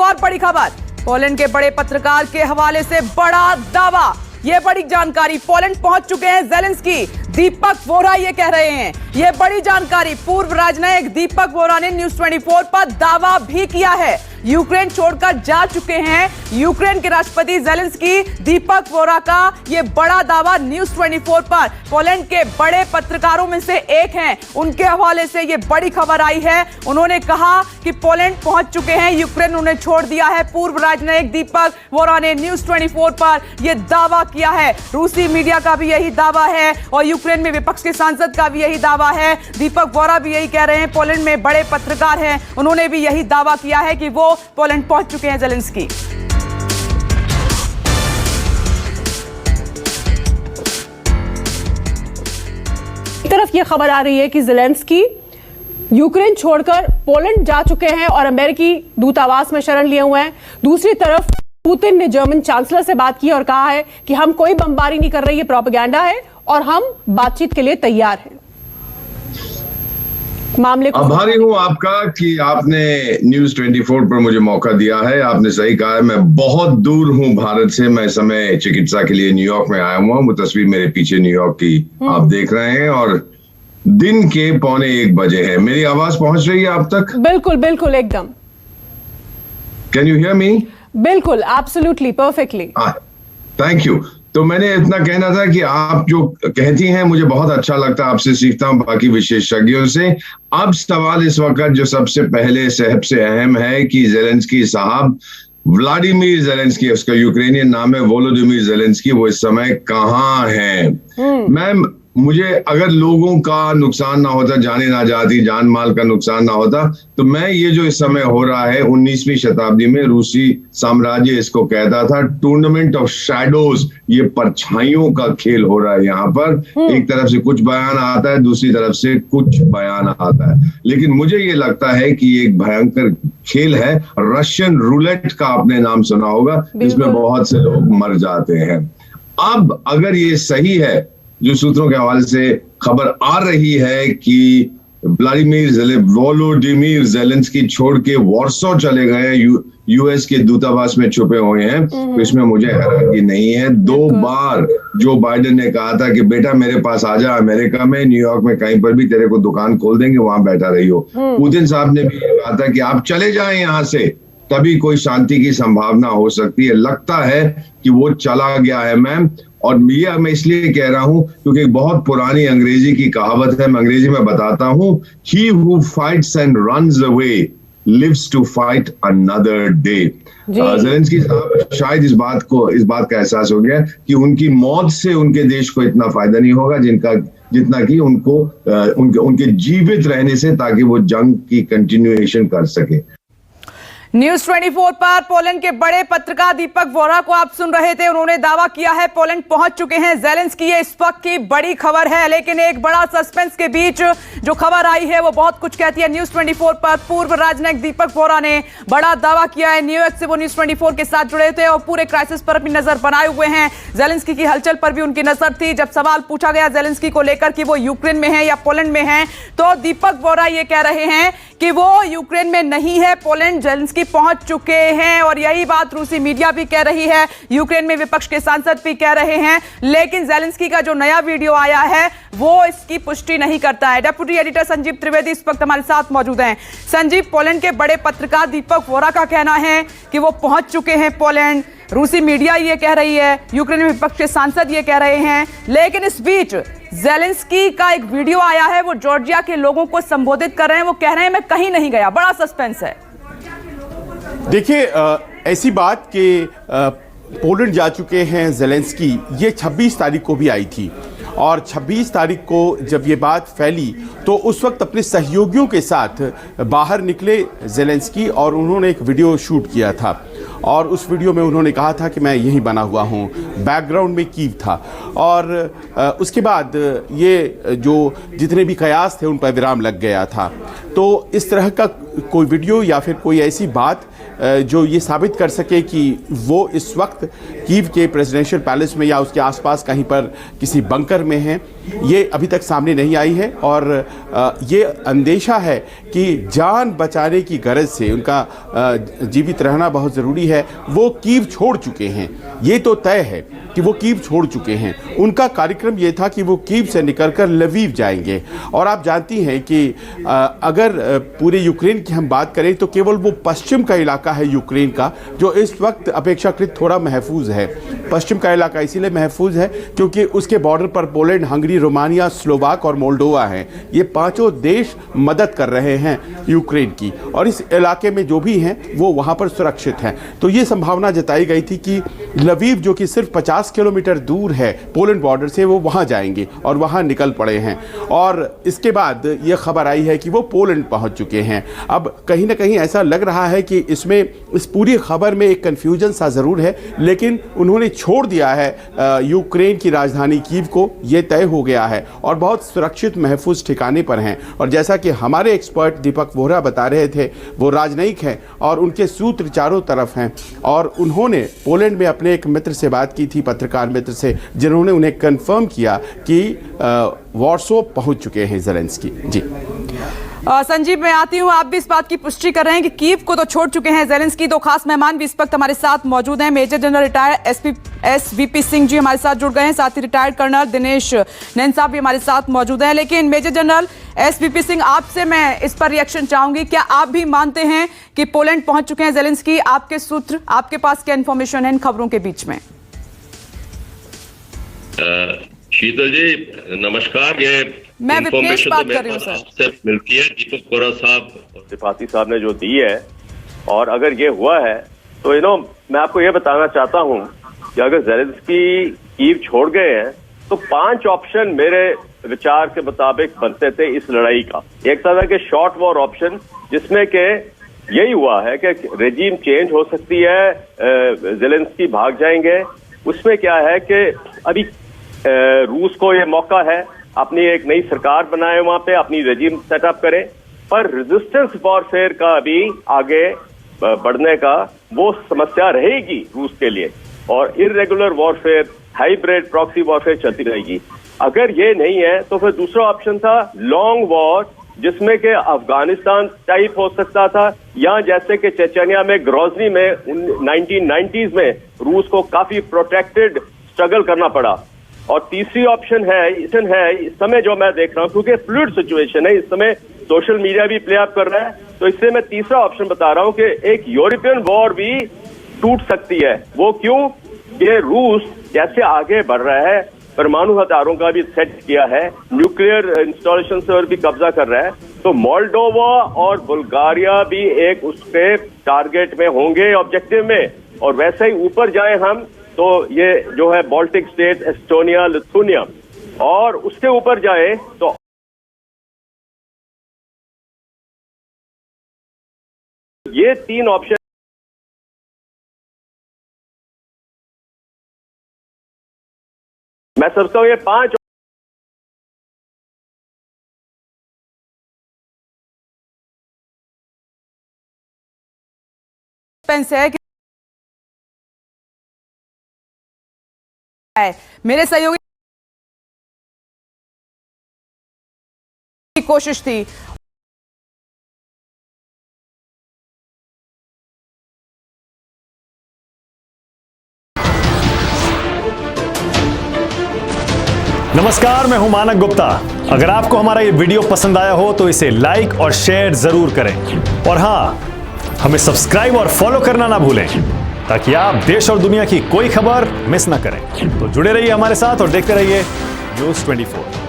और बड़ी खबर, पोलैंड के बड़े पत्रकार के हवाले से बड़ा दावा। ये बड़ी जानकारी, पोलैंड पहुंच चुके हैं ज़ेलेंस्की। दीपक वोरा ये कह रहे हैं, ये बड़ी जानकारी। पूर्व राजनयिक दीपक वोरा ने न्यूज़ 24 पर दावा भी किया है, यूक्रेन छोड़कर जा चुके हैं यूक्रेन के राष्ट्रपति ज़ेलेंस्की। दीपक वोरा का ये बड़ा दावा न्यूज़ 24 पर, पोलैंड के बड़े पत्रकारों में से एक हैं, उनके हवाले से ये बड़ी खबर आई है। उन्होंने कहा कि पोलैंड पहुंच चुके हैं, यूक्रेन उन्हें छोड़ दिया है। पूर्व राजनयिक दीपक वोरा ने न्यूज़ 24 पर यह दावा किया है। रूसी मीडिया का भी यही दावा है और यूक्रेन में विपक्ष के सांसद का भी यही दावा है। दीपक वोरा भी यही कह रहे हैं, पोलैंड में बड़े पत्रकार हैं, उन्होंने भी यही दावा किया है कि वो पोलैंड पहुंच चुके हैं ज़ेलेंस्की। एक तरफ यह खबर आ रही है कि ज़ेलेंस्की यूक्रेन छोड़कर पोलैंड जा चुके हैं और अमेरिकी दूतावास में शरण लिए हुए हैं। दूसरी तरफ पुतिन ने जर्मन चांसलर से बात की और कहा है कि हम कोई बमबारी नहीं कर रहे, ये प्रोपेगेंडा है और हम बातचीत के लिए तैयार हैं। मामले को आभारी हूं आपका कि आपने न्यूज़ 24 पर मुझे मौका दिया है। आपने सही कहा है, मैं बहुत दूर हूं भारत से। मैं इस समय चिकित्सा के लिए न्यूयॉर्क में आया हुआ हूं। वो तस्वीर मेरे पीछे न्यूयॉर्क की आप देख रहे हैं और दिन के 1:45 बजे है। मेरी आवाज पहुंच रही है आप तक? बिल्कुल बिल्कुल, एकदम। Can you hear me? बिल्कुल, एब्सोल्युटली, परफेक्टली। Thank you. तो मैंने इतना कहना था कि आप जो कहती हैं मुझे बहुत अच्छा लगता है, आपसे सीखता हूं, बाकी विशेषज्ञों से। अब सवाल इस वक्त जो सबसे पहले सबसे अहम है कि ज़ेलेंस्की साहब, व्लादिमीर ज़ेलेंस्की, उसका यूक्रेनियन नाम है वोलोदिमीर ज़ेलेंस्की, वो इस समय कहाँ हैं? मैम, मुझे अगर लोगों का नुकसान ना होता, जाने ना जाती, जान माल का नुकसान ना होता, तो मैं ये जो इस समय हो रहा है 19वीं शताब्दी में रूसी साम्राज्य इसको कहता था टूर्नामेंट ऑफ शैडोज। ये परछाइयों का खेल हो रहा है यहाँ पर। एक तरफ से कुछ बयान आता है, दूसरी तरफ से कुछ बयान आता है, लेकिन मुझे ये लगता है कि ये एक भयंकर खेल है। रशियन रूलेट का आपने नाम सुना होगा, जिसमें बहुत से लोग मर जाते हैं। अब अगर ये सही है, जो सूत्रों के हवाले से खबर आ रही है कि वोलोदिमीर ज़ेलेंस्की छोड़ के वॉर्सो चले गए, यूएस के दूतावास में छुपे हुए हैं, तो इसमें मुझे हैरानी नहीं है। 2 बार जो बाइडेन ने कहा था कि बेटा मेरे पास आ जा, अमेरिका में, न्यूयॉर्क में कहीं पर भी तेरे को दुकान खोल देंगे, वहां बैठा रही हो। पुतिन साहब ने भी कहा था कि आप चले जाएं यहां से, तभी कोई शांति की संभावना हो सकती है। लगता है कि वो चला गया है मैम। और ये मैं इसलिए कह रहा हूं क्योंकि एक बहुत पुरानी अंग्रेजी की कहावत है, मैं अंग्रेजी में बताता हूं। He who fights and runs away lives to fight another day। Zelensky साहब शायद इस बात का एहसास हो गया कि उनकी मौत से उनके देश को इतना फायदा नहीं होगा जितना कि उनके जीवित रहने से, ताकि वो जंग की कंटिन्यूएशन कर सके। न्यूज़ 24 पर पोलैंड के बड़े पत्रकार दीपक वोरा को आप सुन रहे थे। उन्होंने दावा किया है पोलैंड पहुंच चुके हैं ज़ेलेंस्की। ये इस वक्त की बड़ी खबर है, लेकिन एक बड़ा सस्पेंस के बीच जो खबर आई है वो बहुत कुछ कहती है। न्यूज़ 24 पर पूर्व राजनयिक दीपक वोरा ने बड़ा दावा किया है। न्यूयॉर्क से वो न्यूज़ 24 के साथ जुड़े थे और पूरे क्राइसिस पर अपनी नजर बनाए हुए हैं। ज़ेलेंस्की की हलचल पर भी उनकी नजर थी। जब सवाल पूछा गया ज़ेलेंस्की को लेकर कि वो यूक्रेन में है या पोलैंड में है, तो दीपक वोरा ये कह रहे हैं कि वो यूक्रेन में नहीं है, पोलैंड ज़ेलेंस्की पहुंच चुके हैं। और यही बात रूसी मीडिया भी कह रही है, यूक्रेन में विपक्ष के सांसद भी कह रहे हैं। लेकिन ज़ेलेंस्की का जो नया वीडियो आया है वो इसकी पुष्टि नहीं करता है। डेप्यूटी एडिटर संजीव त्रिवेदी इस वक्त हमारे साथ मौजूद हैं। संजीव, पोलैंड के बड़े पत्रकार दीपक वोरा का कहना है कि वो पहुंच चुके हैं पोलैंड, रूसी मीडिया ये कह रही है, यूक्रेन में विपक्ष के सांसद ये कह रहे हैं। लेकिन इस बीच ज़ेलेंस्की का एक वीडियो आया है, वो जॉर्जिया के लोगों को संबोधित कर रहे हैं। वो कह रहे हैं मैं कहीं नहीं गया। बड़ा सस्पेंस है। देखिए, ऐसी बात कि पोलैंड जा चुके हैं ज़ेलेंस्की, ये 26 तारीख को भी आई थी। और 26 तारीख को जब ये बात फैली तो उस वक्त अपने सहयोगियों के साथ बाहर निकले ज़ेलेंस्की और उन्होंने एक वीडियो शूट किया था। और उस वीडियो में उन्होंने कहा था कि मैं यहीं बना हुआ हूँ, बैकग्राउंड में कीव था। और उसके बाद ये जो जितने भी कयास थे उन पर विराम लग गया था। तो इस तरह का कोई वीडियो या फिर कोई ऐसी बात जो ये साबित कर सके कि वो इस वक्त कीव के प्रेसिडेंशियल पैलेस में या उसके आसपास कहीं पर किसी बंकर में हैं, ये अभी तक सामने नहीं आई है। और ये अंदेशा है कि जान बचाने की गरज से उनका जीवित रहना बहुत ज़रूरी है। वो कीव छोड़ चुके हैं, ये तो तय है कि वो कीव छोड़ चुके हैं। उनका कार्यक्रम ये था कि वो कीव से निकलकर लवीव जाएंगे। और आप जानती हैं कि अगर पूरे यूक्रेन की हम बात करें तो केवल वो पश्चिम का इलाका है यूक्रेन का जो इस वक्त अपेक्षाकृत थोड़ा महफूज है। पश्चिम का इलाका इसीलिए महफूज है क्योंकि उसके बॉर्डर पर पोलैंड, हंगरी, रोमानिया, स्लोवाक और मोल्डोवा हैं। ये पांचों देश मदद कर रहे हैं यूक्रेन की, और इस इलाके में जो भी हैं वो वहाँ पर सुरक्षित हैं। तो ये संभावना जताई गई थी कि लवीव, जो कि सिर्फ 50 किलोमीटर दूर है पोलैंड बॉर्डर से, वो वहाँ जाएंगे और वहाँ निकल पड़े हैं। और इसके बाद ये खबर आई है कि वो पोलैंड पहुँच चुके हैं। अब कहीं ना कहीं ऐसा लग रहा है कि इसमें, इस पूरी खबर में एक कन्फ्यूजन सा ज़रूर है, लेकिन उन्होंने छोड़ दिया है यूक्रेन की राजधानी कीव को, ये तय हो गया है और बहुत सुरक्षित महफूज ठिकाने पर हैं। और जैसा कि हमारे एक्सपर्ट दीपक वोहरा बता रहे थे, वो राजनयिक हैं और उनके सूत्र चारों तरफ हैं। और उन्होंने पोलैंड में अपने एक मित्र से बात की थी, पत्रकार मित्र से, जिन्होंने उन्हें कंफर्म किया कि वॉर्सो पहुंच चुके हैं ज़ेलेंस्की। जी संजीव, मैं आती हूँ, आप भी इस बात की पुष्टि कर रहे हैं कि कीव को तो छोड़ चुके हैं ज़ेलेंस्की। दो खास मेहमान भी इस वक्त हमारे साथ मौजूद हैं। Major general retired SVP Singh ji हमारे साथ जुड़ गए हैं, साथ ही रिटायर्ड कर्नल दिनेश नैन साहब भी हमारे साथ मौजूद हैं। लेकिन मेजर जनरल SVP सिंह, आपसे मैं इस पर रिएक्शन चाहूंगी। क्या आप भी मानते हैं कि पोलैंड पहुंच चुके हैं ज़ेलेंस्की? आपके सूत्र, आपके पास क्या इन्फॉर्मेशन है इन खबरों के बीच में? शीतल जी नमस्कार। ये मैं विपनेश बात कर रही हूँ सर। से मिलती है दीपक वोहरा साहब और त्रिपाठी साहब ने जो दी है, और अगर ये हुआ है तो मैं आपको ये बताना चाहता हूँ कि अगर ज़ेलेंस्की कीव छोड़ गए हैं तो 5 ऑप्शन मेरे विचार के मुताबिक बनते थे इस लड़ाई का। एक तरह के शॉर्ट वॉर ऑप्शन, जिसमें के यही हुआ है कि रेजिम चेंज हो सकती है, ज़ेलेंस्की भाग जाएंगे। उसमें क्या है कि अभी रूस को ये मौका है अपनी एक नई सरकार बनाए, वहां पे अपनी रेजिम सेटअप करें, पर रेजिस्टेंस वॉरफेयर का अभी आगे बढ़ने का वो समस्या रहेगी रूस के लिए, और irregular warfare, hybrid proxy warfare चलती रहेगी। अगर ये नहीं है तो फिर दूसरा ऑप्शन था लॉन्ग वॉर, जिसमें कि अफगानिस्तान टाइप हो सकता था, या जैसे कि चेचनिया में, ग्रोजनी में 1990s में रूस को काफी प्रोटेक्टेड स्ट्रगल करना पड़ा। और तीसरी ऑप्शन है इस समय जो मैं देख रहा हूं, क्योंकि फ्लूइड सिचुएशन है, इस समय सोशल मीडिया भी प्ले अप कर रहा है, तो इससे मैं तीसरा ऑप्शन बता रहा हूं कि एक यूरोपियन वॉर भी टूट सकती है। वो क्यों? ये रूस जैसे आगे बढ़ रहा है, परमाणु हथियारों का भी सेट किया है, न्यूक्लियर इंस्टॉलेशन से और भी कब्जा कर रहा है, तो मोल्डोवा और बुल्गारिया भी एक उसके टारगेट में होंगे, ऑब्जेक्टिव में। और वैसे ही ऊपर जाए हम तो ये जो है बाल्टिक स्टेट, एस्टोनिया, लिथुनिया, और उसके ऊपर जाए तो ये 3 ऑप्शन मैं समझता हूं। ये 5 है कि मेरे सहयोगी की कोशिश थी। नमस्कार, मैं हूं मानक गुप्ता। अगर आपको हमारा ये वीडियो पसंद आया हो तो इसे लाइक और शेयर जरूर करें, और हां, हमें सब्सक्राइब और फॉलो करना ना भूलें ताकि आप देश और दुनिया की कोई खबर मिस ना करें। तो जुड़े रहिए हमारे साथ और देखते रहिए न्यूज़ 24।